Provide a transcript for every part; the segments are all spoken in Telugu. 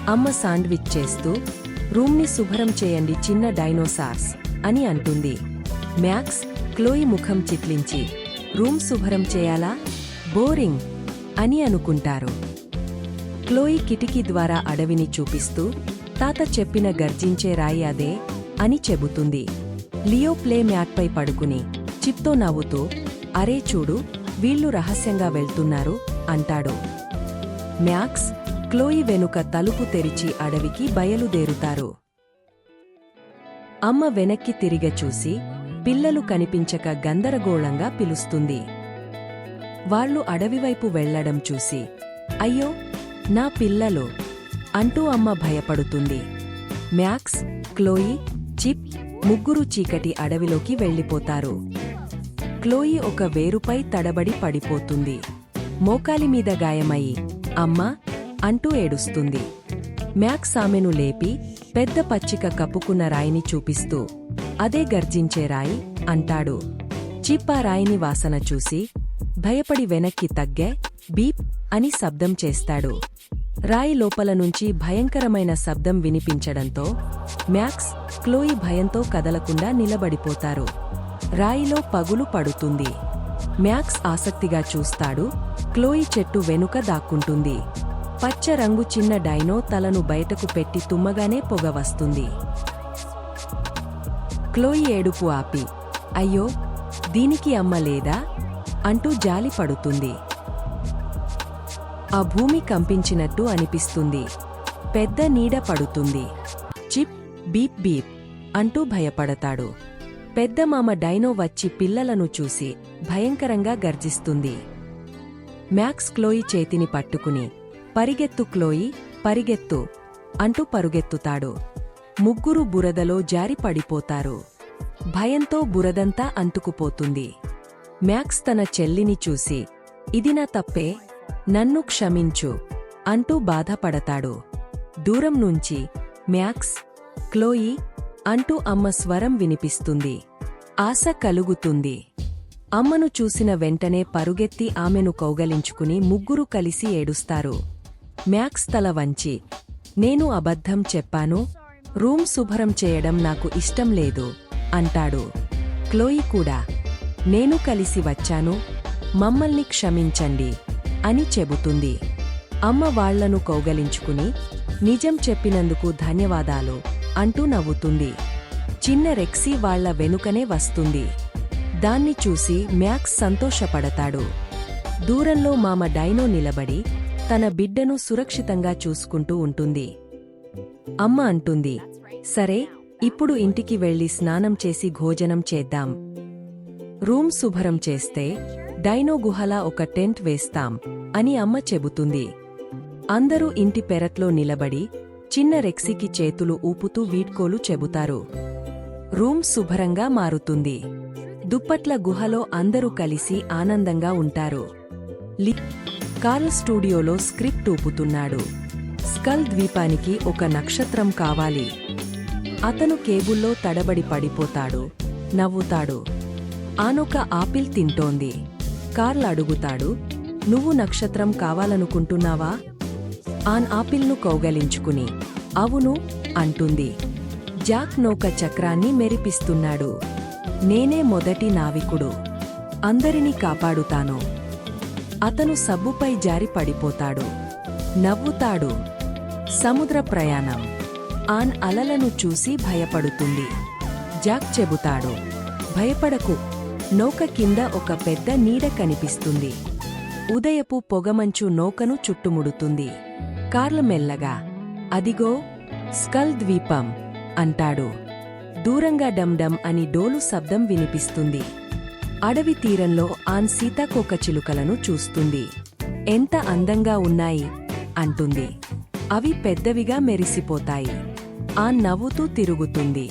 అమ్మ శాండ్విచ్ చేస్తూ రూమ్ని శుభ్రం చేయండి చిన్న డైనోసార్స్ అని అంటుంది. మ్యాక్స్, క్లోయి ముఖం చిట్లించి రూమ్ శుభ్రం చేయాలా, బోరింగ్ అని అనుకుంటారు. క్లోయి కిటికీ ద్వారా అడవిని చూపిస్తూ తాత చెప్పిన గర్జించే రాయి అదే అని చెబుతుంది. లియో ప్లే మ్యాట్పై పడుకుని చిప్తో నవ్వుతూ అరే చూడు, వీళ్ళు రహస్యంగా వెళ్తున్నారు అంటాడు. మ్యాక్స్, క్లోయి వెనుక తలుపు తెరిచి అడవికి బయలుదేరుతారు. అమ్మ వెనక్కి తిరిగ చూసి పిల్లలు కనిపించక గందరగోళంగా పిలుస్తుంది. వాళ్లు అడవివైపు వెళ్లడం చూసి అయ్యో నా పిల్లలు అంటూ అమ్మ భయపడుతుంది. మ్యాక్స్, క్లోయి, చిప్ ముగ్గురు చీకటి అడవిలోకి వెళ్ళిపోతారు. క్లోయి ఒక వేరుపై తడబడి పడిపోతుంది. మోకాలిమీద గాయమయి అమ్మా అంటూ ఏడుస్తుంది. మ్యాక్స్ ఆమెను లేపి పెద్ద పచ్చిక కప్పుకున్న రాయిని చూపిస్తూ అదే గర్జించే రాయి అంటాడు. చిప్ ఆ రాయిని వాసన చూసి భయపడి వెనక్కి తగ్గే బీప్ అని శబ్దం చేస్తాడు. రాయి లోపల నుంచి భయంకరమైన శబ్దం వినిపించడంతో మ్యాక్స్, క్లోయి భయంతో కదలకుండా నిలబడిపోతారు. రాయిలో పగులు పడుతుంది. మ్యాక్స్ ఆసక్తిగా చూస్తాడు. క్లోయి చెట్టు వెనుక దాక్కుంటుంది. పచ్చ రంగు చిన్న డైనో తలను బయటకు పెట్టి తుమ్మగానే పొగ వస్తుంది. క్లోయి ఏడుపు ఆపి అయ్యో దీనికి అమ్మ లేదా అంటూ జాలి పడుతుంది. ఆ భూమి కంపించినట్టు అనిపిస్తుంది. పెద్ద నీడ పడుతుంది. చిప్ బీప్ బీప్ అంటూ భయపడతాడు. పెద్దమామ డైనో వచ్చి పిల్లలను చూసి భయంకరంగా గర్జిస్తుంది. మ్యాక్స్ క్లోయి చేతిని పట్టుకుని పరిగెత్తు క్లోయి, పరిగెత్తు అంటూ పరుగెత్తుతాడు. ముగ్గురు బురదలో జారి పడిపోతారు. భయంతో బురదంతా అంటుకుపోతుంది. మ్యాక్స్ తన చెల్లిని చూసి ఇది నా తప్పే, నన్ను క్షమించు అంటూ బాధపడతాడు. దూరం నుంచి మ్యాక్స్, క్లోయి అంటూ అమ్మ స్వరం వినిపిస్తుంది. ఆశ కలుగుతుంది. అమ్మను చూసిన వెంటనే పరుగెత్తి ఆమెను కౌగలించుకుని ముగ్గురు కలిసి ఏడుస్తారు. మ్యాక్స్ తల వంచి నేను అబద్ధం చెప్పాను, రూమ్ శుభ్రం చేయడం నాకు ఇష్టం లేదు అంటాడు. క్లోయి కూడా నేను కలిసి వచ్చాను, మమ్మల్ని క్షమించండి అని చెబుతుంది. అమ్మ వాళ్లను కౌగలించుకుని నిజం చెప్పినందుకు ధన్యవాదాలు అంటూ నవ్వుతుంది. చిన్న రెక్సీ వాళ్ల వెనుకనే వస్తుంది. దాన్ని చూసి మ్యాక్స్ సంతోషపడతాడు. దూరంలో మామ డైనో నిలబడి తన బిడ్డను సురక్షితంగా చూసుకుంటూ ఉంటుంది. అమ్మ అంటుంది సరే, ఇప్పుడు ఇంటికి వెళ్లి స్నానం చేసి భోజనం చేద్దాం. రూమ్ శుభ్రం చేస్తే డైనో గుహలా ఒక టెంట్ వేస్తాం అని అమ్మ చెబుతుంది. అందరూ ఇంటి పెరట్లో నిలబడి చిన్న రెక్సీకి చేతులు ఊపుతూ వీడ్కోలు చెబుతారు. రూమ్ శుభ్రంగా మారుతుంది. దుప్పట్ల గుహలో అందరూ కలిసి ఆనందంగా ఉంటారు. కార్ల్ స్టూడియోలో స్క్రిప్ట్ ఊపుతున్నాడు. స్కల్ ద్వీపానికి ఒక నక్షత్రం కావాలి. అతను కేబుల్లో తడబడి పడిపోతాడు. నవ్వుతాడు. ఆనొక ఆపిల్ తింటోంది. కార్ల్ అడుగుతాడు, నువ్వు నక్షత్రం కావాలనుకుంటున్నావా? ఆన్ ఆపిల్ను కౌగలించుకుని అవును అంటుంది. జాక్ నౌక చక్రాన్ని మెరిపిస్తున్నాడు. నేనే మొదటి నావికుడు. అందరినీ కాపాడుతాను. అతను సబ్బుపై జారి పడిపోతాడు. నవ్వుతాడు. సముద్ర ప్రయాణం. ఆన్ అలలను చూసి భయపడుతుంది. జాక్ చెబుతాడు, భయపడకు, నౌక కింద ఒక పెద్ద నీడ కనిపిస్తుంది. ఉదయపు పొగమంచు నౌకను చుట్టుముడుతుంది. కార్ల్ మెల్లగా అదిగో స్కల్ ద్వీపం అంటాడు. దూరంగా డమ్ అని డోలు శబ్దం వినిపిస్తుంది. అడవి తీరంలో ఆన్ సీతాకోకచిలుకలను చూస్తుంది. ఎంత అందంగా ఉన్నాయి అంటుంది. అవి పెద్దవిగా మెరిసిపోతాయి. ఆన్ నవ్వుతూ తిరుగుతుంది.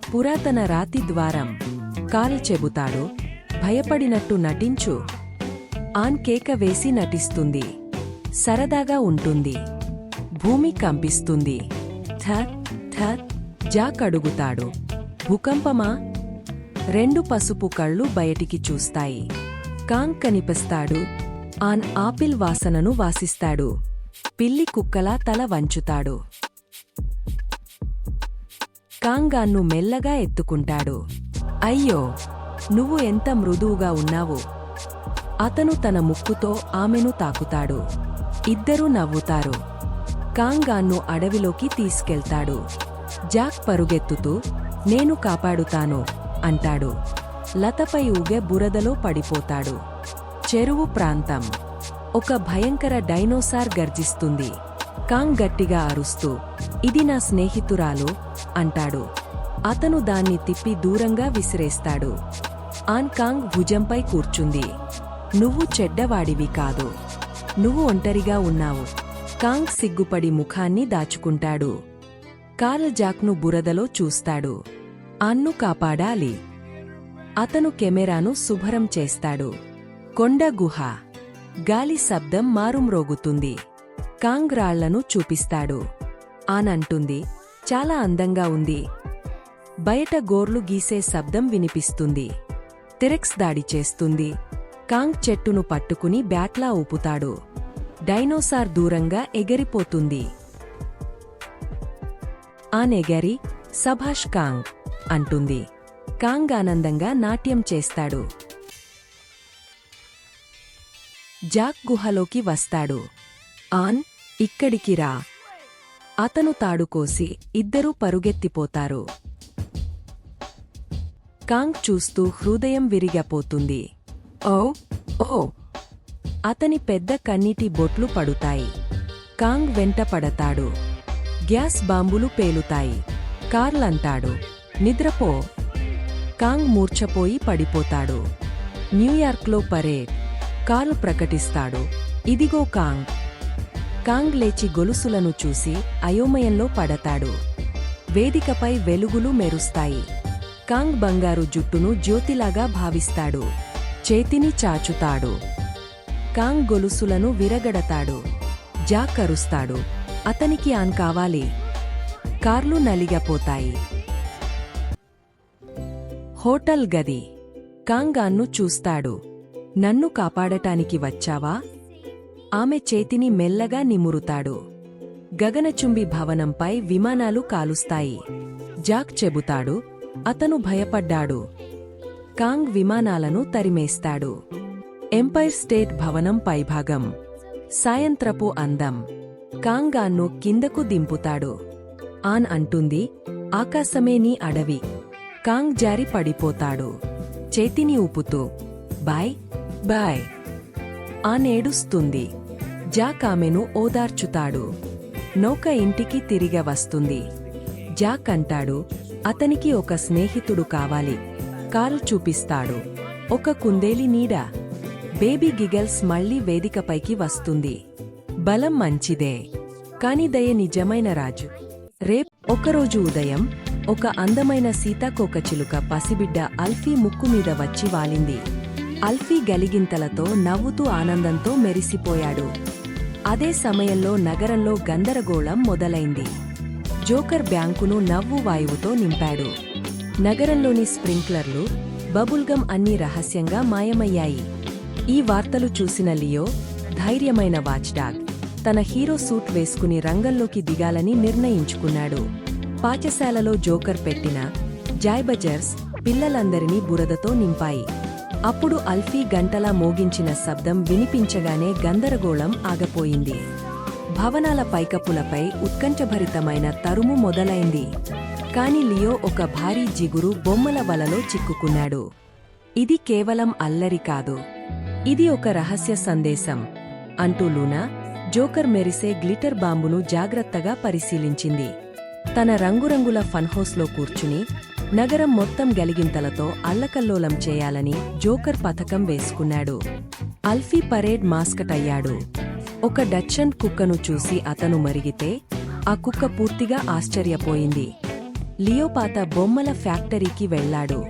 పురాతన రాతి ద్వారం. కార్ల్ చెబుతాడు, భయపడినట్టు నటించు. ఆన్ కేక వేసి నటిస్తుంది. సరదాగా ఉంటుంది. భూమి కంపిస్తుంది. థర్ థర్. జాక్ అడుగుతాడు, భూకంపమా? రెండు పసుపు కళ్ళు బయటికి చూస్తాయి. కాంగ్ కనిపిస్తాడు. ఆన్ ఆపిల్ వాసనను వాసిస్తాడు. పిల్లి కుక్కలా తల వంచుతాడు. కాంగాన్ను మెల్లగా ఎత్తుకుంటాడు. అయ్యో, నువ్వు ఎంత మృదువుగా ఉన్నావు. అతను తన ముక్కుతో ఆమెను తాకుతాడు. ఇద్దరూ నవ్వుతారు. కాంగాన్ను అడవిలోకి తీసుకెళ్తాడు. జాక్ పరుగెత్తుతూ, నేను కాపాడుతాను అంటాడు. లతపై ఊగే బురదలో పడిపోతాడు. చెరువు ప్రాంతం. ఒక భయంకర డైనోసార్ గర్జిస్తుంది. కాంగ్ గట్టిగా అరుస్తూ, ఇది నా స్నేహితురాలు అంటాడు. అతను దాన్ని తిప్పి దూరంగా విసిరేస్తాడు. ఆన్ కాంగ్ భుజంపై కూర్చుంది. నువ్వు చెడ్డవాడివి కాదు. నువ్వు ఒంటరిగా ఉన్నావు. కాంగ్ సిగ్గుపడి ముఖాన్ని దాచుకుంటాడు. కార్ల్ జాక్ను బురదలో చూస్తాడు. ఆన్ను కాపాడాలి. అతను కెమెరాను శుభ్రం చేస్తాడు. కొండ గుహ. గాలి శబ్దం మారుమ్రోగుతుంది. కాంగ్ రాళ్లను చూపిస్తాడు. ఆన్ అంటుంది, చాలా అందంగా ఉంది. బయట గోర్లు గీసే శబ్దం వినిపిస్తుంది. టెరెక్స్ దాడి చేస్తుంది. కాంగ్ చెట్టును పట్టుకుని బ్యాట్లా ఊపుతాడు. డైనోసార్ దూరంగా ఎగిరిపోతుంది. ఆన్ ఎగరి, సభాష్ కాంగ్ అంటుంది. కాంగ్ ఆనందంగా నాట్యం చేస్తాడు. జాక్ గుహలోకి వస్తాడు. ఆన్, ఇక్కడికి రా. అతను తాడుకోసి ఇద్దరూ పరుగెత్తిపోతారు. కాంగ్ చూస్తూ హృదయం విరిగపోతుంది. ఓ ఓ అతని పెద్ద కన్నీటి బొట్లు పడుతాయి. కాంగ్ వెంట పడతాడు. గ్యాస్ బాంబులు పేలుతాయి. కార్ల్ అంటాడు, నిద్రపో. కాంగ్ మూర్ఛపోయి పడిపోతాడు. న్యూయార్క్లో పరేడ్. కార్ల్ ప్రకటిస్తాడు, ఇదిగో కాంగ్. కాంగ్ లేచి గొలుసులను చూసి అయోమయంలో పడతాడు. వేదికపై వెలుగులు మెరుస్తాయి. కాంగ్ బంగారు జుట్టును జ్యోతిలాగా భావిస్తాడు. చేతిని చాచుతాడు. కాంగ్ గొలుసులను విరగడతాడు. జాక్ అరుస్తాడు, అతనికి ఆన్ కావాలి. కార్లు నలిగపోతాయి. హోటల్ గది. కాంగ్ ఆన్ను చూస్తాడు. నన్ను కాపాడటానికి వచ్చావా? ఆమె చేతిని మెల్లగా నిమురుతాడు. గగనచుంబి భవనంపై విమానాలు కాలుస్తాయి. జాక్ చెబుతాడు, అతను భయపడ్డాడు. కాంగ్ విమానాలను తరిమేస్తాడు. ఎంపైర్ స్టేట్ భవనం పైభాగం. సాయంత్రపు అందం. కాంగ్ ఆన్ను కిందకు దింపుతాడు. ఆన్ అంటుంది, ఆకాశమే నీ అడవి. కాంగ్ జారి పడిపోతాడు. చేతిని ఊపుతూ, బాయ్ బాయ్. ఆన్ ఏడుస్తుంది. జాక్ ఆమెను ఓదార్చుతాడు. నౌక ఇంటికి తిరిగి వస్తుంది. జాక్ అంటాడు, అతనికి ఒక స్నేహితుడు కావాలి. కార్ల్ చూపిస్తాడు. ఒక కుందేలి నీడ. బేబీ గిగల్స్ మళ్లీ వేదికపైకి వస్తుంది. బలం మంచిదే, కాని దయ నిజమైన రాజు. ఒకరోజు ఉదయం ఒక అందమైన సీతాకోకచిలుక పసిబిడ్డ అల్ఫీ ముక్కు మీద వచ్చి వాలింది. అల్ఫీ గలిగింతలతో నవ్వుతూ ఆనందంతో మెరిసిపోయాడు. అదే సమయంలో నగరంలో గందరగోళం మొదలైంది. జోకర్ బ్యాంకును నవ్వు వాయువుతో నింపాడు. నగరంలోని స్ప్రింక్లర్లు, బబుల్గమ్ అన్నీ రహస్యంగా మాయమయ్యాయి. ఈ వార్తలు చూసిన లియో, ధైర్యమైన వాచ్డాగ్, తన హీరో సూట్ వేసుకుని రంగంలోకి దిగాలని నిర్ణయించుకున్నాడు. పాఠశాలలో జోకర్ పెట్టిన జాయ్బజర్స్ పిల్లలందరినీ బురదతో నింపాయి. అప్పుడు అల్ఫీ గంటలా మోగించిన శబ్దం వినిపించగానే గందరగోళం ఆగపోయింది. భవనాల పైకప్పులపై ఉత్కంఠభరితమైన తరుము మొదలైంది. కాని లియో ఒక భారీ జిగురు బొమ్మల వలలో చిక్కుకున్నాడు. ఇది కేవలం అల్లరి కాదు, ఇది ఒక రహస్య సందేశం అంటూ లూనా, జోకర్ మెరిసే గ్లిటర్ బాంబును జాగ్రత్తగా పరిశీలించింది. తన రంగురంగుల ఫన్హౌస్లో కూర్చుని నగరం మొత్తం గలిగింతలతో అల్లకల్లోలం చేయాలని జోకర్ పథకం వేసుకున్నాడు. అల్ఫీ పరేడ్ మాస్కట్ అయ్యాడు. ఒక డచ్చన్ కుక్కను చూసి అతను మరిగితే ఆ కుక్క పూర్తిగా ఆశ్చర్యపోయింది. లియో పాత బొమ్మల ఫ్యాక్టరీకి వెళ్లాడు.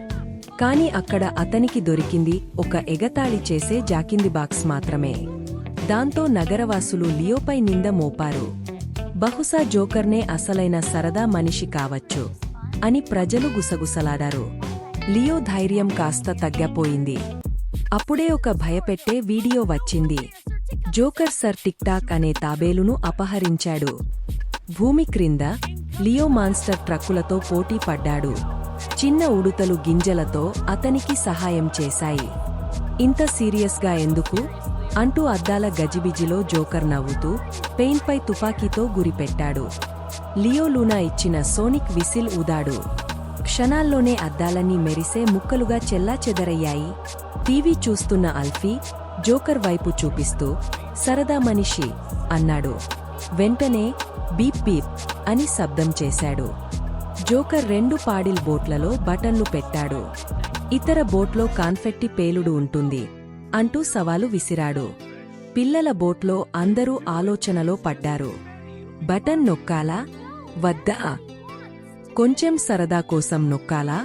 కాని అక్కడ అతనికి దొరికింది ఒక ఎగతాళి చేసే జాకింది బాక్స్ మాత్రమే. దాంతో నగరవాసులు లియోపై నింద మోపారు. బహుశా జోకర్నే అసలైన సరదా మనిషి కావచ్చు అని ప్రజలు గుసగుసలాడారు. లియో ధైర్యం కాస్త తగ్గపోయింది. అప్పుడే ఒక భయపెట్టే వీడియో వచ్చింది. జోకర్ సర్ టిక్టాక్ అనే తాబేలును అపహరించాడు. భూమి క్రింద లియో మాన్స్టర్ ట్రక్కులతో పోటీ పడ్డాడు. చిన్న ఉడుతలు గింజలతో అతనికి సహాయం చేశాయి. ఇంత సీరియస్గా ఎందుకు అంటూ అద్దాల గజిబిజిలో జోకర్ నవ్వుతూ పెయిన్పై తుపాకీతో గురిపెట్టాడు. లియో లూనా ఇచ్చిన సోనిక్ విసిల్ ఊదాడు. క్షణాల్లోనే అద్దాలన్నీ మెరిసే ముక్కలుగా చెల్లాచెదరయ్యాయి. టీవీ చూస్తున్న అల్ఫీ జోకర్ వైపు చూపిస్తూ సరదా మనిషి అన్నాడు. వెంటనే బీప్ బీప్ అని శబ్దం చేశాడు. జోకర్ 2 పాడిల్ బోట్లలో బటన్లు పెట్టాడు. ఇతర బోట్లో కాన్ఫెట్టి పేలుడు ఉంటుంది అంటూ సవాలు విసిరాడు. పిల్లల బోట్లో అందరూ ఆలోచనలో పడ్డారు. బటన్ నొక్కాలా వద్దా? కొంచెం సరదా కోసం నొక్కాలా?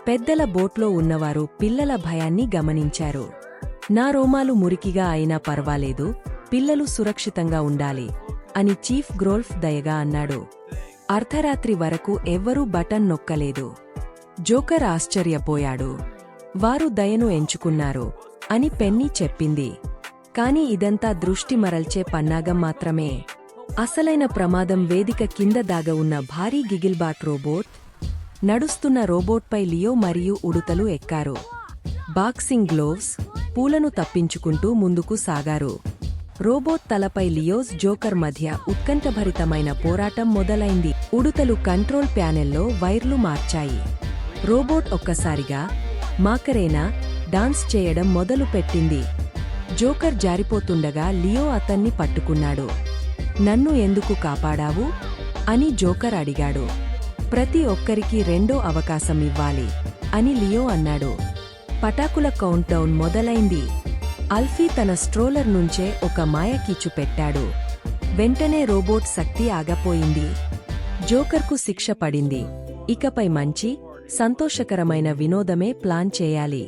పెద్దల బోట్లో ఉన్నవారు పిల్లల భయాన్ని గమనించారు. నా రోమాలు మురికిగా అయినా పర్వాలేదు, పిల్లలు సురక్షితంగా ఉండాలి అని చీఫ్ గ్రోల్ఫ్ దయగా అన్నాడు. అర్ధరాత్రి వరకు ఎవ్వరూ బటన్ నొక్కలేదు. జోకర్ ఆశ్చర్యపోయాడు. వారు దయను ఎంచుకున్నారు అని పెన్నీ చెప్పింది. కాని ఇదంతా దృష్టి మరల్చే పన్నాగం మాత్రమే. అసలైన ప్రమాదం వేదిక కింద దాగ ఉన్న భారీ గిగిల్బాట్ రోబోట్. నడుస్తున్న రోబోట్పై లియో మరియు ఉడుతలు ఎక్కారు. బాక్సింగ్ గ్లోవ్స్, పూలను తప్పించుకుంటూ ముందుకు సాగారు. రోబోట్ తలపై లియోస్ జోకర్ మధ్య ఉత్కంఠభరితమైన పోరాటం మొదలైంది. ఉడుతలు కంట్రోల్ ప్యానెల్లో వైర్లు మార్చాయి. రోబోట్ ఒక్కసారిగా మాకరేనా డాన్స్ చేయడం మొదలుపెట్టింది. జోకర్ జారిపోతుండగా లియో అతన్ని పట్టుకున్నాడు. నన్ను ఎందుకు కాపాడావు అని జోకర్ అడిగాడు. ప్రతి ఒక్కరికి రెండో అవకాశం ఇవ్వాలి అని లియో అన్నాడు. పటాకుల కౌంట్డౌన్ మొదలైంది. అల్ఫీ తన స్ట్రోలర్ నుంచే ఒక మాయకీచు పెట్టాడు. వెంటనే రోబోట్ శక్తి ఆగపోయింది. జోకర్కు శిక్ష పడింది. ఇకపై మంచి, సంతోషకరమైన వినోదమే ప్లాన్ చేయాలి.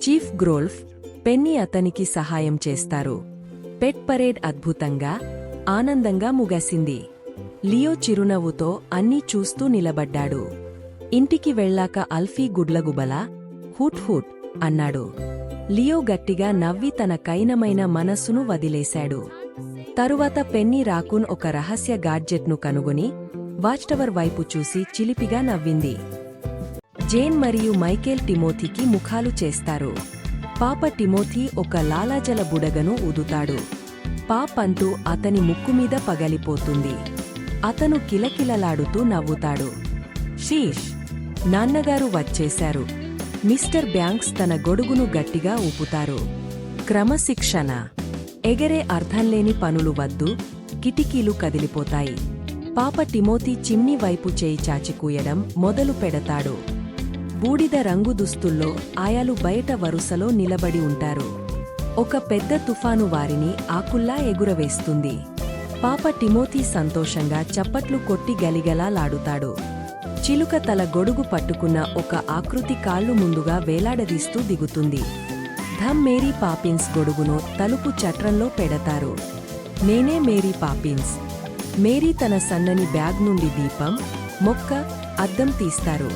చీఫ్ గ్రోల్ఫ్, పెన్నీ అతనికి సహాయం చేస్తారు. పెట్ పరేడ్ అద్భుతంగా, ఆనందంగా ముగిసింది. లియో చిరునవ్వుతో అన్నీ చూస్తూ నిలబడ్డాడు. ఇంటికి వెళ్ళాక అల్ఫీ గుడ్లగుబలా హుట్ హుట్ అన్నాడు. లియో గట్టిగా నవ్వి తన కైనమైన మనస్సును వదిలేశాడు. తరువాత పెన్నీ రాకూన్ ఒక రహస్య గాడ్జెట్ను కనుగొని వాచ్టవర్ వైపు చూసి చిలిపిగా నవ్వింది. జేన్ మరియు మైకేల్ టిమోథీకి ముఖాలు చేస్తారు. పాప టిమోథీ ఒక లాలాజల బుడగను ఊదుతాడు. పాప్ అంటూ అతని ముక్కుమీద పగలిపోతుంది. అతను కిలకిలలాడుతూ నవ్వుతాడు. షీష్, నాన్నగారు వచ్చేశారు. మిస్టర్ బ్యాంక్స్ తన గొడుగును గట్టిగా ఊపుతారు. క్రమశిక్షణ. ఎగరే అర్థంలేని పనులు వద్దు. కిటికీలు కదిలిపోతాయి. పాప టిమోథీ చిమ్నీ వైపు చేయి చాచికూయడం మొదలు పెడతాడు. బూడిద రంగు దుస్తుల్లో ఆయాలు బయట వరుసలో నిలబడి ఉంటారు. ఒక పెద్ద తుఫాను వారిని ఆకుల్లా ఎగురవేస్తుంది. పాప టిమోథీ సంతోషంగా చప్పట్లు కొట్టి గలిగలాలాడుతాడు. చిలుక తల గొడుగు పట్టుకున్న ఒక ఆకృతి కాళ్ళు ముందుగా వేలాడదీస్తూ దిగుతుంది. ధమ్ మేరీ పాపిన్స్ గొడుగును తలుపు చట్రంలో పెడతారు. నేనే మేరీ పాపిన్స్. మేరీ తన సన్నని బ్యాగ్ నుండి దీపం, మొక్క, అద్దం తీస్తారు.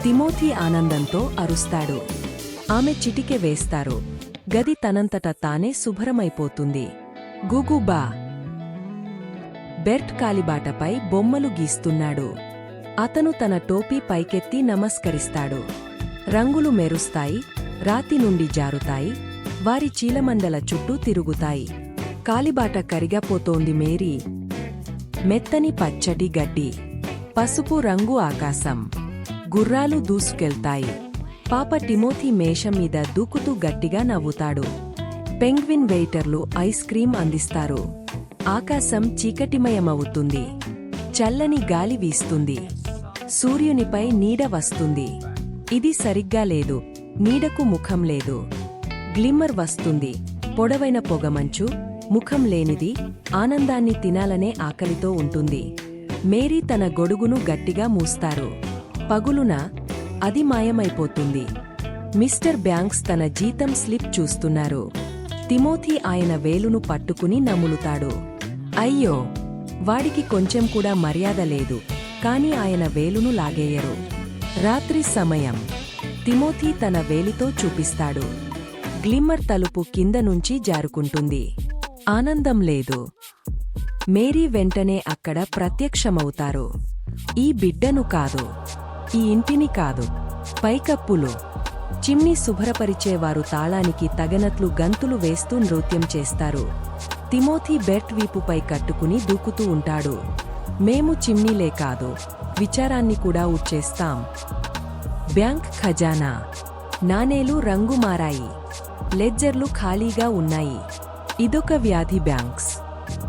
తిమోథీ ఆనందంతో అరుస్తాడు. ఆమె చిటికె వేస్తారు. గది తనంతట తానే శుభ్రమైపోతుంది. గుగుబా. బెర్ట్ కాలిబాటపై బొమ్మలు గీస్తున్నాడు. అతను తన టోపీ పైకెత్తి నమస్కరిస్తాడు. రంగులు మెరుస్తాయి, రాతి నుండి జారుతాయి, వారి చీలమండల చుట్టూ తిరుగుతాయి. కాలిబాట కరిగపోతోంది మేరీ. మెత్తని పచ్చటి గడ్డి, పసుపు రంగు ఆకాశం, గుర్రాలు దూసుకెళ్తాయి. పాప టిమోథీ మేషం మీద దూకుతూ గట్టిగా నవ్వుతాడు. పెంగ్విన్ వెయిటర్లు ఐస్ క్రీం అందిస్తారు. ఆకాశం చీకటిమయమవుతుంది. చల్లని గాలి వీస్తుంది. సూర్యునిపై నీడ వస్తుంది. ఇది సరిగ్గా లేదు. నీడకు ముఖం లేదు. గ్లిమ్మర్ వస్తుంది. పొడవైన పొగమంచు, ముఖం లేనిది, ఆనందాన్ని తినాలనే ఆకలితో ఉంటుంది. మేరీ తన గొడుగును గట్టిగా మూస్తారు. పగులున అది మాయమైపోతుంది. మిస్టర్ బ్యాంక్స్ తన జీతం స్లిప్ చూస్తున్నారు. తిమోథీ ఆయన వేలును పట్టుకుని నములుతాడు. అయ్యో, వాడికి కొంచెం కూడా మర్యాద లేదు. కాని ఆయన వేలును లాగేయరు. రాత్రి సమయం. తిమోథీ తన వేలితో చూపిస్తాడు. గ్లిమ్మర్ తలుపు కింద నుంచి జారుకుంటుంది. ఆనందం లేదు. మేరీ వెంటనే అక్కడ ప్రత్యక్షమవుతారు. ఈ బిడ్డను కాదు, ఈ ఇంటిని కాదు, పైకప్పులు చిమ్నీ శుభ్రపరిచేవారు తాళానికి తగనట్లు గంతులు వేస్తూ నృత్యం చేస్తారు. తిమోథీ బెర్ట్ వీపుపై కట్టుకుని దూకుతూ ఉంటాడు. మేము చిమ్నీలే కాదు, విచారాన్ని కూడా ఉచ్చేస్తాం. బ్యాంక్ ఖజానా నాణేలు రంగు మారాయి. లెడ్జర్లు ఖాళీగా ఉన్నాయి. ఇదొక వ్యాధి బ్యాంక్స్.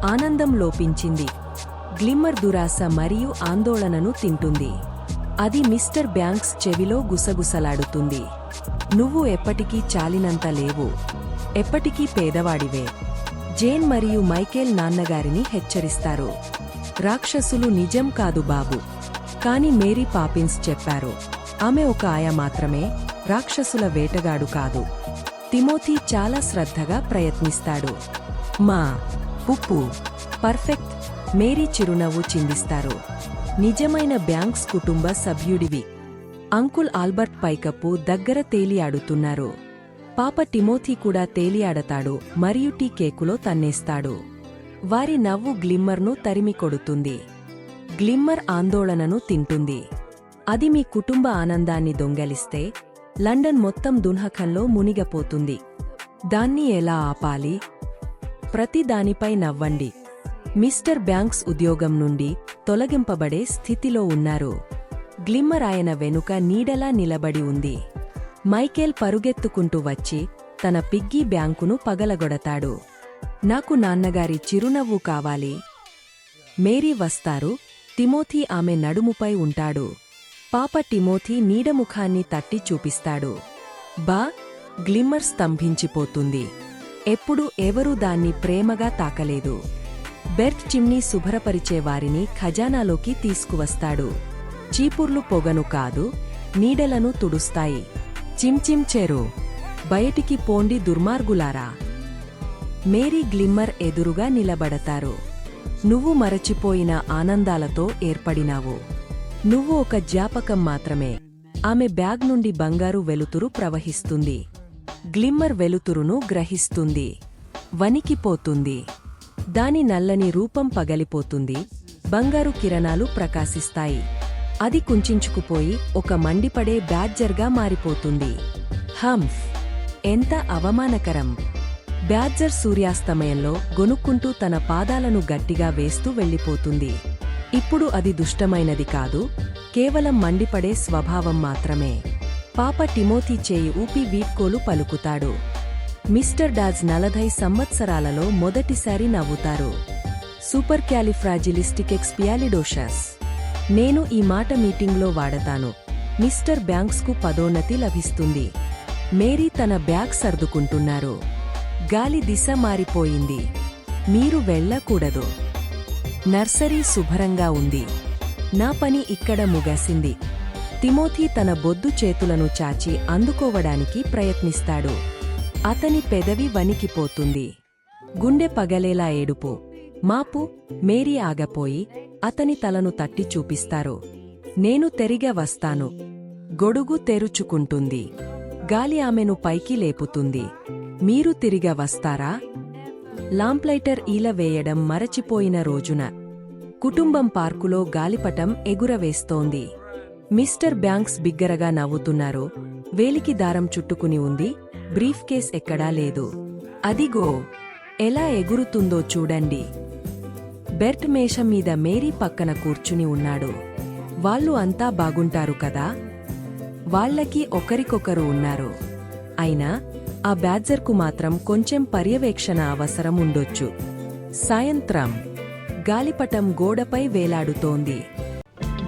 ఆనందం లోపించింది. గ్లిమ్మర్ దురాశ మరియు ఆందోళనను తింటుంది. అది మిస్టర్ బ్యాంక్స్ చెవిలో గుసగుసలాడుతుంది. నువ్వు ఎప్పటికీ చాలినంత లేవు. ఎప్పటికీ పేదవాడివే. జేన్ మరియు మైకేల్ నాన్నగారిని హెచ్చరిస్తారు. రాక్షసులు నిజం కాదు బాబు. కాని మేరీ పాపిన్స్ చెప్పారు. ఆమె ఒక ఆయ మాత్రమే, రాక్షసుల వేటగాడు కాదు. తిమోథీ చాలా శ్రద్ధగా ప్రయత్నిస్తాడు. మా ఉప్పు పర్ఫెక్ట్. మేరీ చిరునవ్వు చిందిస్తారు. నిజమైన బ్యాంక్స్ కుటుంబ సభ్యుడివి. అంకుల్ ఆల్బర్ట్ పైకప్పు దగ్గర తేలియాడుతున్నారు. పాప తిమోథీ కూడా తేలియాడతాడు మరియు టీ కేకులో తన్నేస్తాడు. వారి నవ్వు గ్లిమ్మర్ను తరిమి కొడుతుంది. గ్లిమ్మర్ ఆందోళనను తింటుంది. అది మీ కుటుంబ ఆనందాన్ని దొంగలిస్తే లండన్ మొత్తం దున్హకంలో మునిగపోతుంది. దాన్ని ఎలా ఆపాలి? ప్రతి దానిపై నవ్వండి. మిస్టర్ బ్యాంక్స్ ఉద్యోగం నుండి తొలగింపబడే స్థితిలో ఉన్నారు. గ్లిమ్మర్ ఆయన వెనుక నీడలా నిలబడి ఉంది. మైకేల్ పరుగెత్తుకుంటూ వచ్చి తన పిగ్గీ బ్యాంకును పగలగొడతాడు. నాకు నాన్నగారి చిరునవ్వు కావాలి. మేరీ వస్తారు. తిమోథీ ఆమె నడుముపై ఉంటాడు. పాప తిమోథీ నీడముఖాన్ని తట్టి చూపిస్తాడు. బా గ్లిమ్మర్ స్తంభించిపోతుంది. ఎప్పుడు ఎవరూ దాన్ని ప్రేమగా తాకలేదు. Bert chimney శుభ్రపరిచేవారిని ఖజానాలోకి తీసుకువస్తాడు. చీపుర్లు పొగను కాదు, నీడలను తుడుస్తాయి. చిమ్చిమ్ చెరో, బయటికి పోండి దుర్మార్గులారా. మేరీ గ్లిమ్మర్ ఎదురుగా నిలబడతారు. నువ్వు మరచిపోయిన ఆనందాలతో ఏర్పడినావు. నువ్వు ఒక జ్ఞాపకం మాత్రమే. ఆమె బ్యాగ్ నుండి బంగారు వెలుతురు ప్రవహిస్తుంది. గ్లిమ్మర్ వెలుతురును గ్రహిస్తుంది. వణికిపోతుంది. దాని నల్లని రూపం పగలిపోతుంది. బంగారు కిరణాలు ప్రకాశిస్తాయి. అది కుంచుకుపోయి ఒక మండిపడే బ్యాడ్జర్గా మారిపోతుంది. హంఫ్! ఎంత అవమానకరం! బ్యాడ్జర్ సూర్యాస్తమయంలో గొనుక్కుంటూ తన పాదాలను గట్టిగా వేస్తూ వెళ్ళిపోతుంది. ఇప్పుడు అది దుష్టమైనది కాదు, కేవలం మండిపడే స్వభావం మాత్రమే. పాప తిమోథీ చేయి ఊపి వీడ్కోలు పలుకుతాడు. మిస్టర్ డాజ్ 40 సంవత్సరాలలో మొదటిసారి నవ్వుతారు. సూపర్ క్యాలిఫ్రాజిలిస్టిక్ ఎక్స్పియాలిడోషస్. నేను ఈ మాట మీటింగ్లో వాడతాను. మిస్టర్ బ్యాంక్స్కు పదోన్నతి లభిస్తుంది. మేరీ తన బ్యాగ్ సర్దుకుంటున్నారు. గాలి దిశ మారిపోయింది. మీరు వెళ్ళకూడదు. నర్సరీ శుభ్రంగా ఉంది. నా పని ఇక్కడ ముగిసింది. తిమోథీ తన బొద్దు చేతులను చాచి అందుకోవడానికి ప్రయత్నిస్తాడు. అతని పెదవి వణికిపోతుంది. గుండె పగలేలా ఏడుపు. మాపు. మేరీ ఆగపోయి అతని తలను తట్టి చూపిస్తారు. నేను తిరిగి వస్తాను. గొడుగు తెరుచుకుంటుంది. గాలి ఆమెను పైకి లేపుతుంది. మీరు తిరిగి వస్తారా? లాంప్లైటర్ ఈల వేయడం మరచిపోయిన రోజున కుటుంబం పార్కులో గాలిపటం ఎగురవేస్తోంది. మిస్టర్ బ్యాంక్స్ బిగ్గరగా నవ్వుతున్నారు. వేలికి దారం చుట్టుకుని ఉంది. బ్రీఫ్ కేస్ ఎక్కడా లేదు. అదిగో ఎలా ఎగురుతుందో చూడండి. బెర్ట్ మేషం మీద మేరీ పక్కన కూర్చుని ఉన్నాడు. వాళ్ళు అంతా బాగుంటారు కదా? వాళ్లకి ఒకరికొకరు ఉన్నారు. అయినా ఆ బ్యాడ్జర్కు మాత్రం కొంచెం పర్యవేక్షణ అవసరం ఉండొచ్చు. సాయంత్రం గాలిపటం గోడపై వేలాడుతోంది.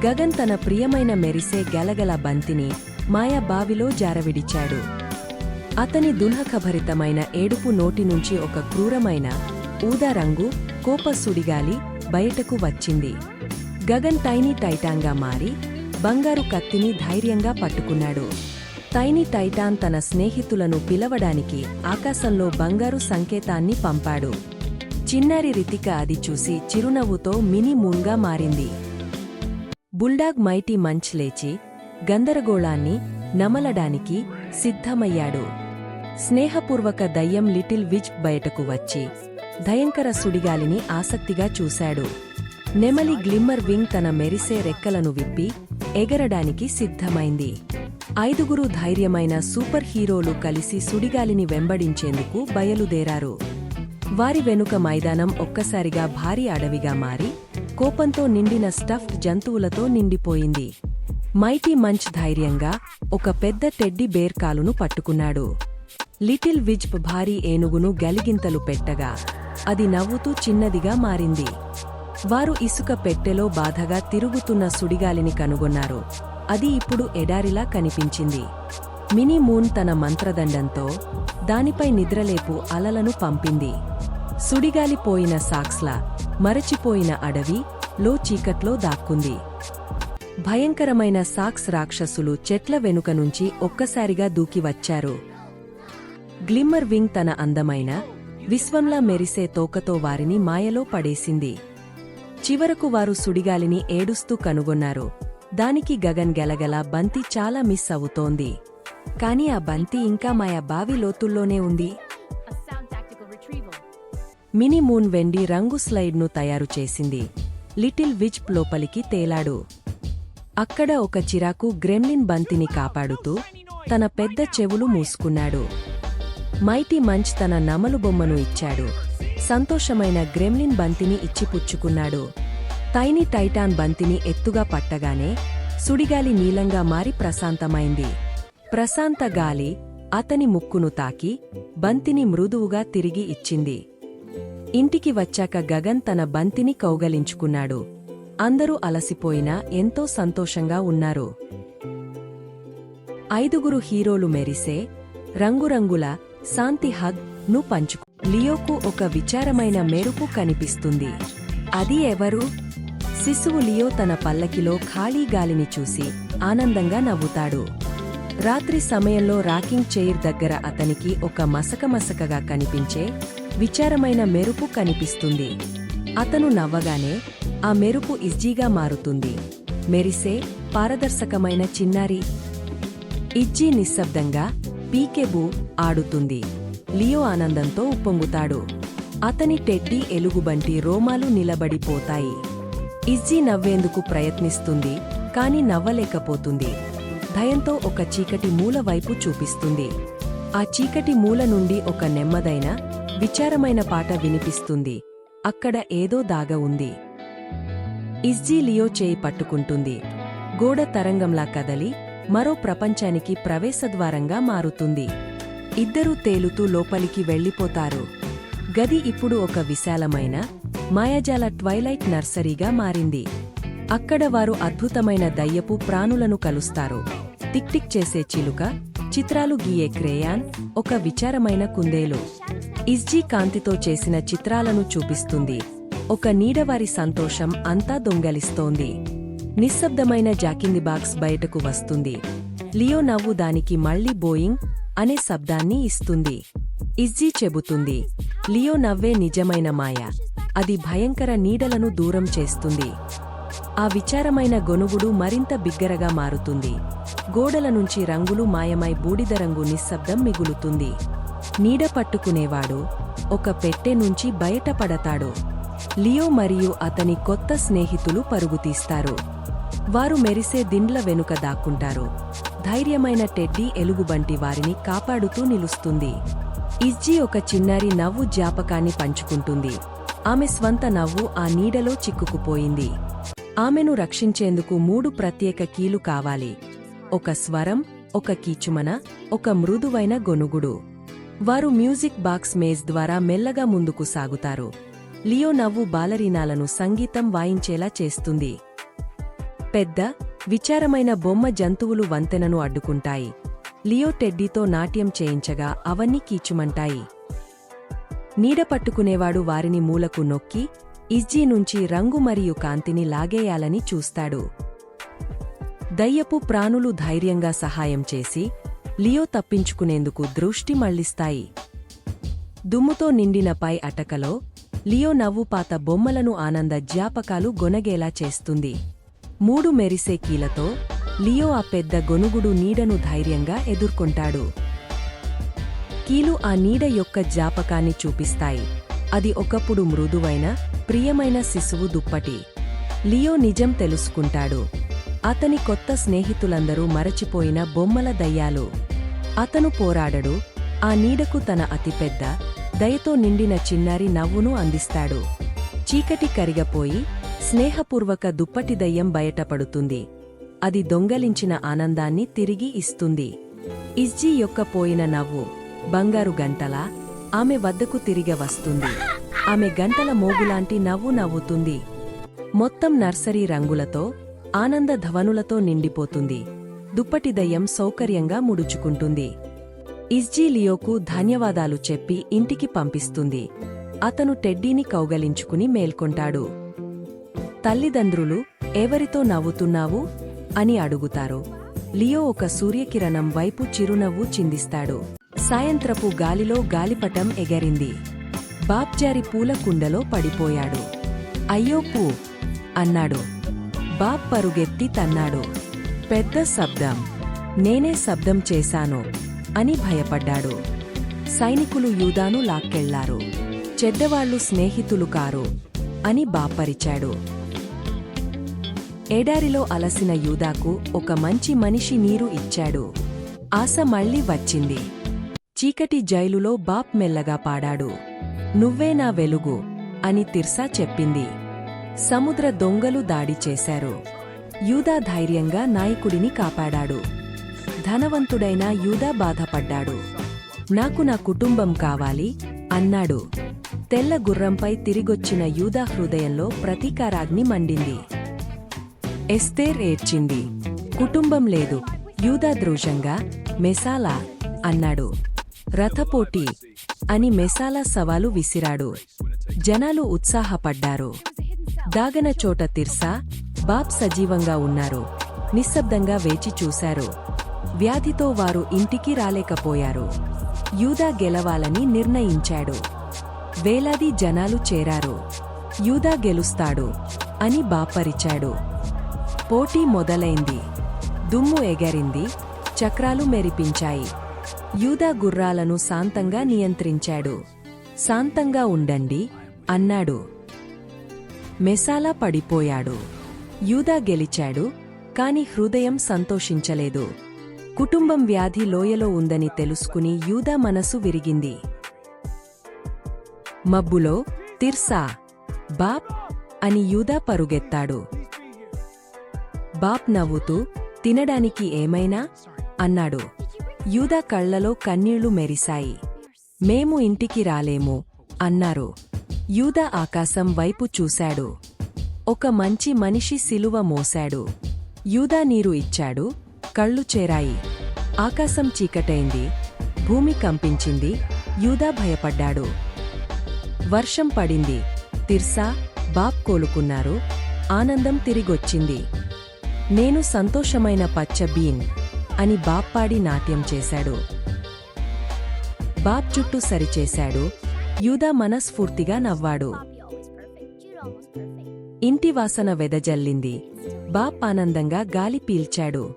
గగన్ తన ప్రియమైన మెరిసే గలగల బంతిని మాయా బావిలో జారవిడిచాడు. అతని దునఖభరితమైన ఏడుపు నోటి నుంచి ఒక క్రూరమైన ఊదా రంగు కోప సుడిగాలి బయటకు వచ్చింది. గగన్ టైనీ టైటాన్గా మారి బంగారు కత్తిని ధైర్యంగా పట్టుకున్నాడు. టైనీ టైటాన్ తన స్నేహితులను పిలవడానికి ఆకాశంలో బంగారు సంకేతాన్ని పంపాడు. చిన్నారి రితిక అది చూసి చిరునవ్వుతో మినీ మూన్గా మారింది. బుల్డాగ్ మైటీ మంచ్ లేచి గందరగోళాన్ని నమలడానికి సిద్ధమయ్యాడు. స్నేహపూర్వక దయ్యం లిటిల్ విజ్ బయటకు వచ్చి భయంకర సుడిగాలిని ఆసక్తిగా చూశాడు. నెమలి గ్లిమ్మర్ వింగ్ తన మెరిసే రెక్కలను విప్పి ఎగరడానికి సిద్ధమైంది. 5 ధైర్యమైన సూపర్ హీరోలు కలిసి సుడిగాలిని వెంబడించేందుకు బయలుదేరారు. వారి వెనుక మైదానం ఒక్కసారిగా భారీ అడవిగా మారి కోపంతో నిండిన స్టఫ్డ్ జంతువులతో నిండిపోయింది. మైటీ మంచ్ ధైర్యంగా ఒక పెద్ద టెడ్డీ బేర్ కాలును పట్టుకున్నాడు. లిటిల్ విజ్ప్ భారీ ఏనుగును గలిగింతలు పెట్టగా అది నవ్వుతూ చిన్నదిగా మారింది. వారు ఇసుక పెట్టెలో బాధగా తిరుగుతున్న సుడిగాలిని కనుగొన్నారు. అది ఇప్పుడు ఎడారిలా కనిపించింది. మినీ మూన్ తన మంత్రదండంతో దానిపై నిద్రలేపు అలలను పంపింది. సుడిగాలి పోయిన సాక్స్లా మరచిపోయిన అడవి లో చీకట్లో దాక్కుంది. భయంకరమైన సాక్స్ రాక్షసులు చెట్ల వెనుక నుంచి ఒక్కసారిగా దూకివచ్చారు. గ్లిమ్మర్ వింగ్ తన అందమైన విశ్వంలా మెరిసే తోకతో వారిని మాయలో పడేసింది. చివరకు వారు సుడిగాలిని ఏడుస్తూ కనుగొన్నారు. దానికి గగన్ గెలగల బంతి చాలా మిస్ అవుతోంది. కాని ఆ బంతి ఇంకా మాయ బావి లోతుల్లోనే ఉంది. మినీ మూన్ వెండి రంగు స్లైడ్ను తయారు చేసింది. లిటిల్ విజ్ప్ లోపలికి తేలాడు. అక్కడ ఒక చిరాకు గ్రెమ్లిన్ బంతిని కాపాడుతూ తన పెద్ద చెవులు మూసుకున్నాడు. మైటీ మంచ్ తన నమలు బొమ్మను ఇచ్చాడు. సంతోషమైన గ్రెమ్లిన్ బంతిని ఇచ్చిపుచ్చుకున్నాడు. టైనీ టైటాన్ బంతిని ఎత్తుగా పట్టగానే సుడిగాలి నీలంగా మారి ప్రశాంతమైంది. ప్రశాంత గాలి అతని ముక్కును తాకి బంతిని మృదువుగా తిరిగి ఇచ్చింది. ఇంటికి వచ్చాక గగన్ తన బంతిని కౌగలించుకున్నాడు. అందరూ అలసిపోయినా ఎంతో సంతోషంగా ఉన్నారు. 5 హీరోలు మెరిసే రంగురంగుల శాంతి హగ్ ను పంచుకు లియోకు ఒక విచారమైన మెరుపు కనిపిస్తుంది. అది ఎవరు? శిశువు లియో తన పల్లకిలో ఖాళీ గాలిని చూసి ఆనందంగా నవ్వుతాడు. రాత్రి సమయంలో రాకింగ్ చైర్ దగ్గర అతనికి ఒక మసకమసకగా కనిపించే విచారమైన మెరుపు కనిపిస్తుంది. అతను నవ్వగానే ఆ మెరుపు ఇజ్జీగా మారుతుంది. మెరిసే పారదర్శకమైన చిన్నారి. ఇజ్జీ నిశ్శబ్దంగా పీకెబూ ఆడుతుంది. లియో ఆనందంతో ఉప్పొంగుతాడు. అతని టెడ్డీ ఎలుగుబంటి రోమాలు నిలబడిపోతాయి. ఇజ్జీ నవ్వేందుకు ప్రయత్నిస్తుంది, కాని నవ్వలేకపోతుంది. భయంతో ఒక చీకటి మూల వైపు చూపిస్తుంది. ఆ చీకటి మూల నుండి ఒక నెమ్మదైన, విచారమైన పాట వినిపిస్తుంది. అక్కడ ఏదో దాగ ఉంది. ఇజ్జీ లియో చేయి పట్టుకుంటుంది. గోడ తరంగంలా కదలి మరో ప్రపంచానికి ప్రవేశద్వారంగా మారుతుంది. ఇద్దరూ తేలుతూ లోపలికి వెళ్ళిపోతారు. గది ఇప్పుడు ఒక విశాలమైన, మాయాజాల ట్వైలైట్ నర్సరీగా మారింది. అక్కడ వారు అద్భుతమైన దయ్యపు ప్రాణులను కలుస్తారు. టిక్ చేసే చిలుక, చిత్రాలు గీయే క్రేయాన్, ఒక విచారమైన కుందేలు. ఇజ్జీ కాంతితో చేసిన చిత్రాలను చూపిస్తుంది. ఒక నీడవారి సంతోషం అంతా దొంగలిస్తోంది. నిశ్శబ్దమైన జాకింది బాక్స్ బయటకు వస్తుంది. లియో నవ్వు దానికి మళ్లీ బోయింగ్ అనే శబ్దాన్ని ఇస్తుంది. ఇజ్జీ చెబుతుంది, లియో నవ్వే నిజమైన మాయ. అది భయంకర నీడలను దూరం చేస్తుంది. ఆ విచారమైన గొనుగుడు మరింత బిగ్గరగా మారుతుంది. గోడల నుంచి రంగులు మాయమై బూడిదరంగు నిశ్శబ్దం మిగులుతుంది. నీడ పట్టుకునేవాడు ఒక పెట్టె నుంచి బయటపడతాడు. లియో మరియు అతని కొత్త స్నేహితులు పరుగుతీస్తారు. వారు మెరిసే దిండ్ల వెనుక దాక్కుంటారు. ధైర్యమైన టెడ్డీ ఎలుగుబంటి వారిని కాపాడుతూ నిలుస్తుంది. ఇజ్జీ ఒక చిన్నారి నవ్వు జ్ఞాపకాన్ని పంచుకుంటుంది. ఆమె స్వంత నవ్వు ఆ నీడలో చిక్కుకుపోయింది. ఆమెను రక్షించేందుకు 3 ప్రత్యేక కీలు కావాలి. ఒక స్వరం, ఒక కీచుమన, ఒక మృదువైన గొనుగుడు. వారు మ్యూజిక్ బాక్స్ మేజ్ ద్వారా మెల్లగా ముందుకు సాగుతారు. లియో నవ్వు బాలరీనాలను సంగీతం వాయించేలా చేస్తుంది. పెద్ద, విచారమైన బొమ్మ జంతువులు వంతెనను అడ్డుకుంటాయి. లియో టెడ్డీతో నాట్యం చేయించగా అవన్నీ కీచుమంటాయి. నీడ పట్టుకునేవాడు వారిని మూలకు నొక్కి ఇజ్జీ నుంచి రంగు మరియు కాంతిని లాగేయాలని చూస్తాడు. దయ్యపు ప్రాణులు ధైర్యంగా సహాయం చేసి లియో తప్పించుకునేందుకు దృష్టి మళ్లిస్తాయి. దుమ్ముతో నిండిన పై అటకలో లియో నవ్వు పాత బొమ్మలను ఆనంద జ్ఞాపకాలు గొనగేలా చేస్తుంది. 3 మెరిసే కీలతో లియో ఆ పెద్ద గొనుగుడు నీడను ధైర్యంగా ఎదుర్కొంటాడు. కీలు ఆ నీడ యొక్క జ్ఞాపకాన్ని చూపిస్తాయి. అది ఒకప్పుడు మృదువైన ప్రియమైన శిశువు దుప్పటి. లియో నిజం తెలుసుకుంటాడు. అతని కొత్త స్నేహితులందరూ మరచిపోయిన బొమ్మల దయ్యాలు. అతను పోరాడడు. ఆ నీడకు తన అతిపెద్ద దయతో నిండిన చిన్నారి నవ్వును అందిస్తాడు. చీకటి కరిగపోయి స్నేహపూర్వక దుప్పటి దయ్యం బయటపడుతుంది. అది దొంగలించిన ఆనందాన్ని తిరిగి ఇస్తుంది. ఇజ్జీ యొక్క పోయిన నవ్వు బంగారు గంటలా ఆమె వద్దకు తిరిగి వస్తుంది. ఆమె గంటల మోగులాంటి నవ్వు నవ్వుతుంది. మొత్తం నర్సరీ రంగులతో ఆనంద ధవనులతో నిండిపోతుంది. దుప్పటి దయ్యం సౌకర్యంగా ముడుచుకుంటుంది. ఇజ్జీ లియోకు ధన్యవాదాలు చెప్పి ఇంటికి పంపిస్తుంది. అతను టెడ్డీని కౌగలించుకుని మేల్కొంటాడు. తల్లిదండ్రులు ఎవరితో నవ్వుతున్నావు అని అడుగుతారు. లియో ఒక సూర్యకిరణం వైపు చిరునవ్వు చిందిస్తాడు. సాయంత్రపు గాలిలో గాలిపటం ఎగరింది. బాబ్ జారి పూల కుండలో పడిపోయాడు. అయ్యో పూ అన్నాడు. బాబ్ పరుగెత్తి తన్నాడు. పెద్ద శబ్దం. నేనే శబ్దం చేశాను అని భయపడ్డాడు. సైనికులు యూదాను లాక్కెళ్లారు. చెడ్డవాళ్లు స్నేహితులు కారు అని బాప్పరిచాడు. ఎడారిలో అలసిన యూదాకు ఒక మంచి మనిషి నీరు ఇచ్చాడు. ఆశ మళ్ళీ వచ్చింది. చీకటి జైలులో బాప్ మెల్లగా పాడాడు. నువ్వే నా వెలుగు అని తిర్సా చెప్పింది. సముద్ర దొంగలు దాడి చేశారు. యూదా ధైర్యంగా నాయకుడిని కాపాడాడు. ధనవంతుడైన యూదా బాధపడ్డాడు. నాకు నా కుటుంబం కావాలి అన్నాడు. తెల్ల గుర్రంపై తిరిగొచ్చిన యూదా హృదయంలో ప్రతీకారాగ్ని మండింది. ఎస్తేర్ ఏడ్చింది. కుటుంబం లేదు. యూదా ద్రోషంగా మెసాలా అన్నాడు. రథపోటీ అని మెసాలా సవాలు విసిరాడు. జనాలు ఉత్సాహపడ్డారు. దాగన చోట తిర్సా, బాబ్ సజీవంగా ఉన్నారు. నిశ్శబ్దంగా వేచి చూశారు. వ్యాధితో వారు ఇంటికి రాలేకపోయారు. యూదా గెలవాలని నిర్ణయించాడు. వేలాది జనాలు చేరారు. యూదా గెలుస్తాడు అని బాప్పరిచాడు. పోటీ మొదలైంది. దుమ్ము ఎగరింది. చక్రాలు మెరిపించాయి. యూదా గుర్రాలను శాంతంగా నియంత్రించాడు. శాంతంగా ఉండండి అన్నాడు. మెసాలా పడిపోయాడు. యూదా గెలిచాడు. కాని హృదయం సంతోషించలేదు. కుటుంబం వ్యాధి లోయలో ఉందని తెలుసుకుని యూదా మనసు విరిగింది. మబ్బులో తిర్సా, బాప్ అని యూదా పరుగెత్తాడు. బాప్ నవ్వుతూ తినడానికి ఏమైనా అన్నాడు. యూదా కళ్లలో కన్నీళ్లు మెరిశాయి. మేము ఇంటికి రాలేము అన్నారు. యూదా ఆకాశం వైపు చూశాడు. ఒక మంచి మనిషి సిలువ మోశాడు. యూదా నీరు ఇచ్చాడు. కళ్ళు చేరాయి. ఆకాశం చీకటైంది. భూమి కంపించింది. యూదా భయపడ్డాడు. వర్షం పడింది. తిర్సా, బాప్ కోలుకున్నారు. ఆనందం తిరిగొచ్చింది. నేను సంతోషమైన పచ్చ బీన్ అని బాప్ పాడి నాట్యం చేశాడు. బాప్ చుట్టూ సరిచేశాడు. యూదా మనస్ఫూర్తిగా నవ్వాడు. ఇంటి వాసన వెదజల్లింది. బాప్ ఆనందంగా గాలి పీల్చాడు.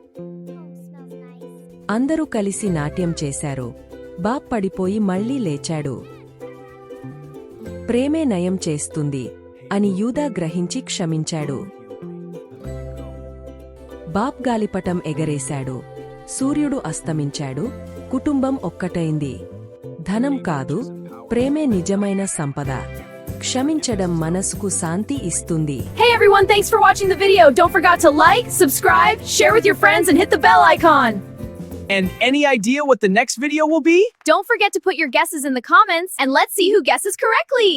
అందరూ కలిసి నాట్యం చేశారు. బాప్ పడిపోయి మళ్లీ లేచాడు. ప్రేమే నయం చేస్తుంది అని యూదా గ్రహించి క్షమించాడు. బాప్ గాలిపటం ఎగరేశాడు. సూర్యుడు అస్తమించాడు. కుటుంబం ఒక్కటైంది. ధనం కాదు, ప్రేమే నిజమైన సంపద. క్షమించడం మనసుకు శాంతి ఇస్తుంది. Hey everyone, thanks for watching the video. Don't forget to like, subscribe, share with your friends and hit the bell icon. And any idea what the next video will be? Don't forget to put your guesses in the comments and let's see who guesses correctly.